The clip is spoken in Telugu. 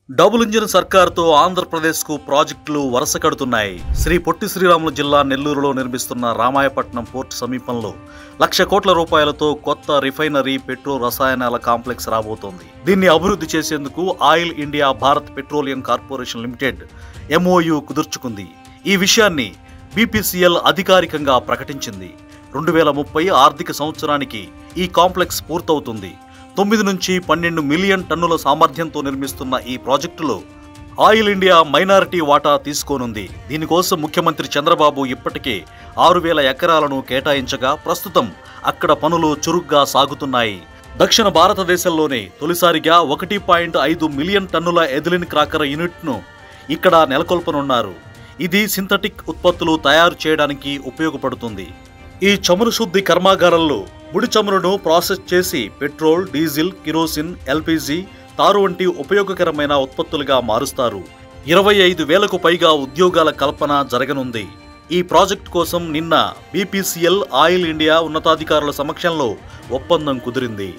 డబుల్ ఇంజిన్ సర్కారుతో ఆంధ్రప్రదేశ్కు ప్రాజెక్టులు వరుస కడుతున్నాయి. శ్రీ పొట్టి శ్రీరాములు జిల్లా నెల్లూరులో నిర్మిస్తున్న రామాయపట్నం పోర్టు సమీపంలో 1,00,00,000 కోట్ల రూపాయలతో కొత్త రిఫైనరీ పెట్రో రసాయనాల కాంప్లెక్స్ రాబోతోంది. దీన్ని అభివృద్ధి చేసేందుకు oil India Bharat petroleum corporation limited MOU కుదుర్చుకుంది. ఈ విషయాన్ని BPCL అధికారికంగా ప్రకటించింది. 2030 ఆర్థిక సంవత్సరానికి ఈ కాంప్లెక్స్ పూర్తవుతుంది. 9 నుంచి 12 మిలియన్ టన్నుల సామర్థ్యంతో నిర్మిస్తున్న ఈ ప్రాజెక్టులో ఆయిల్ ఇండియా మైనారిటీ వాటా తీసుకోనుంది. దీనికోసం ముఖ్యమంత్రి చంద్రబాబు ఇప్పటికే 6,000 ఎకరాలను కేటాయించగా ప్రస్తుతం అక్కడ పనులు చురుగ్గా సాగుతున్నాయి. దక్షిణ భారతదేశంలోనే తొలిసారిగా 1.5 మిలియన్ టన్నుల ఎథిలిన్ క్రాకర్ యూనిట్ను ఇక్కడ నెలకొల్పనున్నారు. ఇది సింథటిక్ ఉత్పత్తులు తయారు చేయడానికి ఉపయోగపడుతుంది. ఈ చమురు శుద్ధి కర్మాగారంలో ముడి చమురును ప్రాసెస్ చేసి పెట్రోల్, డీజిల్, కిరోసిన్, LPG, తారు వంటి ఉపయోగకరమైన ఉత్పత్తులుగా మారుస్తారు. 25,000కు పైగా ఉద్యోగాల కల్పన జరగనుంది. ఈ ప్రాజెక్టు కోసం నిన్న BPCL, ఆయిల్ ఇండియా ఉన్నతాధికారుల సమక్షంలో ఒప్పందం కుదిరింది.